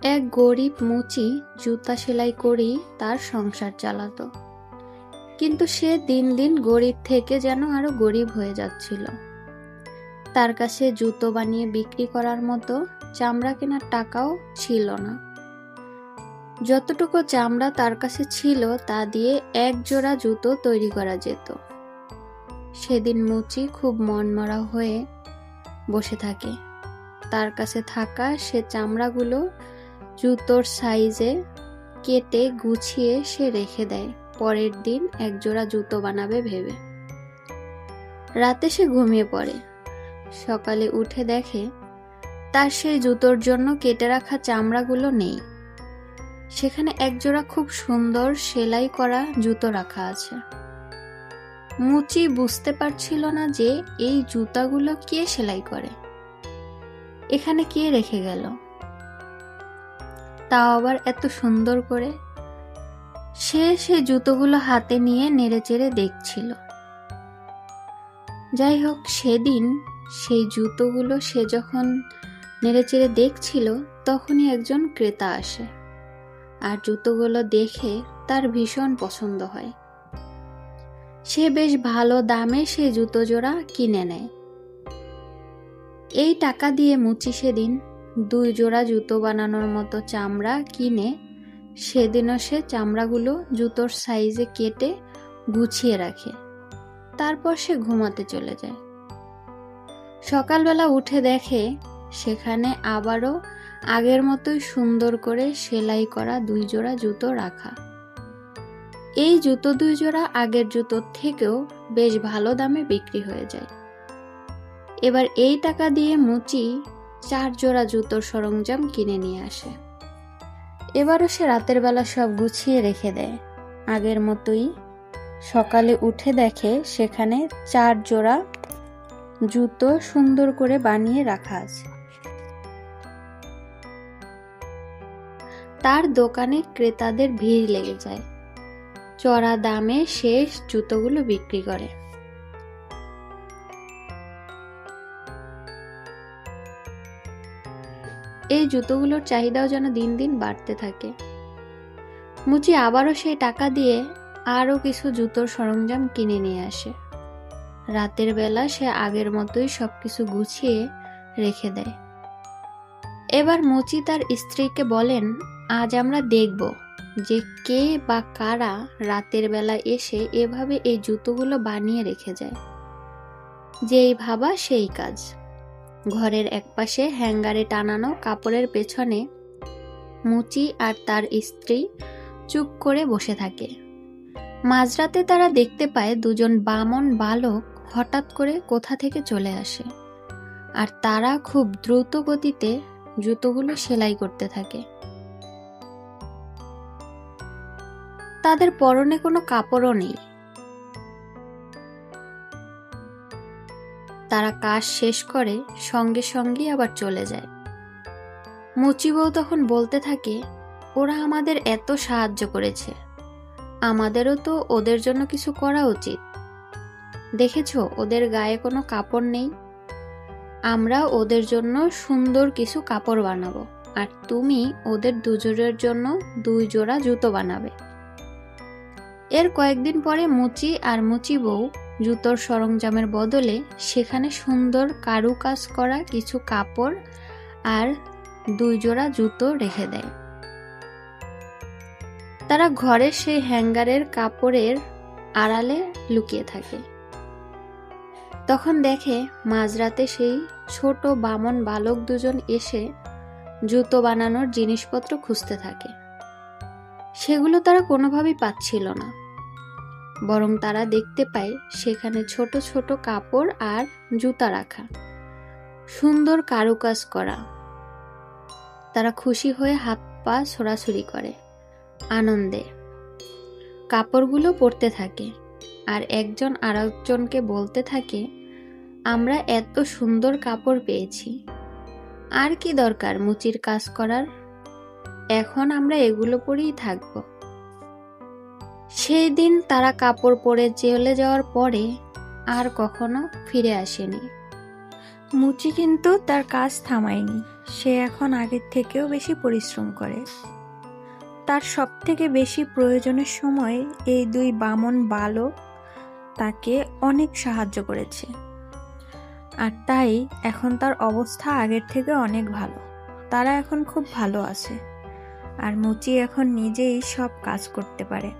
এক গরিব মুচি জুতা সেলাই করেই তার সংসার চালাতো, কিন্তু সে দিন দিন গরিব থেকে যেন আরো গরিব হয়ে যাচ্ছিল। তার কাছে জুতো বানিয়ে বিক্রি করার মতো চামড়া কেনার টাকাও ছিল না। যতটুকু চামড়া তার কাছে ছিল তা দিয়ে এক জোড়া জুতো তৈরি করা যেত। সেদিন মুচি খুব মনমরা হয়ে বসে থাকে। তার কাছে থাকা সে চামড়াগুলো জুতোর সাইজে কেটে গুছিয়ে সে রেখে দেয় পরের দিন এক জোড়া জুতো বানাবে ভেবে। রাতে সে ঘুমিয়ে পড়ে। সকালে উঠে দেখে তার সেই জুতোর জন্য কেটে রাখা চামড়াগুলো নেই। সেখানে এক জোড়া খুব সুন্দর সেলাই করা জুতো রাখা আছে। মুচি বুঝতে পারছিল না যে এই জুতাগুলো কে সেলাই করে, এখানে কে রেখে গেল, তাও আবার এত সুন্দর করে। সে সেই জুতোগুলো হাতে নিয়ে নেড়েচেড়ে দেখছিল। যাই হোক, সেদিন সেই জুতোগুলো সে যখন নেড়েচেড়ে দেখছিল তখনই একজন ক্রেতা আসে, আর জুতোগুলো দেখে তার ভীষণ পছন্দ হয়। সে বেশ ভালো দামে সেই জুতো জোড়া কিনে নেয়। এই টাকা দিয়ে মুচি সেদিন 2 জোড়া জুতো বানানোর মতো চামড়া কিনে সেদিনও সে চামড়াগুলো জুতোর সাইজে কেটে গুছিয়ে রাখে। তারপর সে ঘুমাতে চলে যায়। সকালবেলা উঠে দেখে সেখানে আবারও আগের মতোই সুন্দর করে সেলাই করা 2 জোড়া জুতো রাখা। এই জুতো 2 জোড়া আগের জুতোর থেকেও বেশ ভালো দামে বিক্রি হয়ে যায়। এবার এই টাকা দিয়ে মুচি 4 জোড়া জুতোর সরঞ্জাম কিনে নিয়ে আসে। এবারও সে রাতের বেলা সব গুছিয়ে রেখে দেয় আগের মতোই। সকালে উঠে দেখে সেখানে 4 জোড়া জুতো সুন্দর করে বানিয়ে রাখা আছে। তার দোকানে ক্রেতাদের ভিড় লেগে যায়। চড়া দামে শেষ জুতোগুলো বিক্রি করে। এই জুতোগুলোর চাহিদাও যেন দিন দিন বাড়তে থাকে। মুচি আবারও সেই টাকা দিয়ে আরো কিছু জুতোর সরঞ্জাম কিনে নিয়ে আসে। রাতের বেলা সে আগের মতোই সবকিছু গুছিয়ে রেখে দেয়। এবার মুচি তার স্ত্রীকে বলেন, আজ আমরা দেখব যে কে বা কারা রাতের বেলা এসে এভাবে এই জুতোগুলো বানিয়ে রেখে যায়। যেই ভাবা সেই কাজ। ঘরের একপাশে হ্যাঙ্গারে টানানো কাপড়ের পেছনে মুচি আর তার স্ত্রী চুপ করে বসে থাকে। মাঝরাতে তারা দেখতে পায় 2 জন বামন বালক হঠাৎ করে কোথা থেকে চলে আসে, আর তারা খুব দ্রুত গতিতে জুতোগুলো সেলাই করতে থাকে। তাদের পরনে কোনো কাপড়ও নেই। তারা কাজ শেষ করে সঙ্গে সঙ্গেই আবার চলে যায়। মুচি বউ তখন বলতে থাকে, ওরা আমাদের এত সাহায্য করেছে, আমাদেরও তো ওদের জন্য কিছু করা উচিত। দেখেছো ওদের গায়ে কোনো কাপড় নেই, আমরা ওদের জন্য সুন্দর কিছু কাপড় বানাবো, আর তুমি ওদের 2 জোড়ার জন্য 2 জোড়া জুতো বানাবে। এর কয়েকদিন পরে মুচি আর মুচি বউ জুতোর সরঞ্জামের বদলে সেখানে সুন্দর কারুকাজ করা কিছু কাপড় আর 2 জোড়া জুতো রেখে দেয়। তারা ঘরের সেই হ্যাঙ্গারের কাপড়ের আড়ালে লুকিয়ে থাকে। তখন দেখে মাঝরাতে সেই ছোট বামন বালক 2 জন এসে জুতো বানানোর জিনিসপত্র খুঁজতে থাকে। সেগুলো তারা কোনোভাবেই পাচ্ছিল না, বরং তারা দেখতে পায় সেখানে ছোট ছোট কাপড় আর জুতা রাখা, সুন্দর কারুকাজ করা। তারা খুশি হয়ে হাত পা ছোড়াছুড়ি করে আনন্দে। কাপড়গুলো পরতে থাকে আর একজন আরেকজনকে বলতে থাকে, আমরা এত সুন্দর কাপড় পেয়েছি, আর কি দরকার মুচির কাজ করার, এখন আমরা এগুলো পরেই থাকব। সেই দিন তারা কাপড় পরে চলে যাওয়ার পরে আর কখনো ফিরে আসেনি। মুচি কিন্তু তার কাজ থামায়নি। সে এখন আগের থেকেও বেশি পরিশ্রম করে। তার সবথেকে বেশি প্রয়োজনের সময় এই দুই বামন বালক তাকে অনেক সাহায্য করেছে। আর তাই এখন তার অবস্থা আগের থেকে অনেক ভালো। তারা এখন খুব ভালো আছে। আর মুচি এখন নিজেই সব কাজ করতে পারে।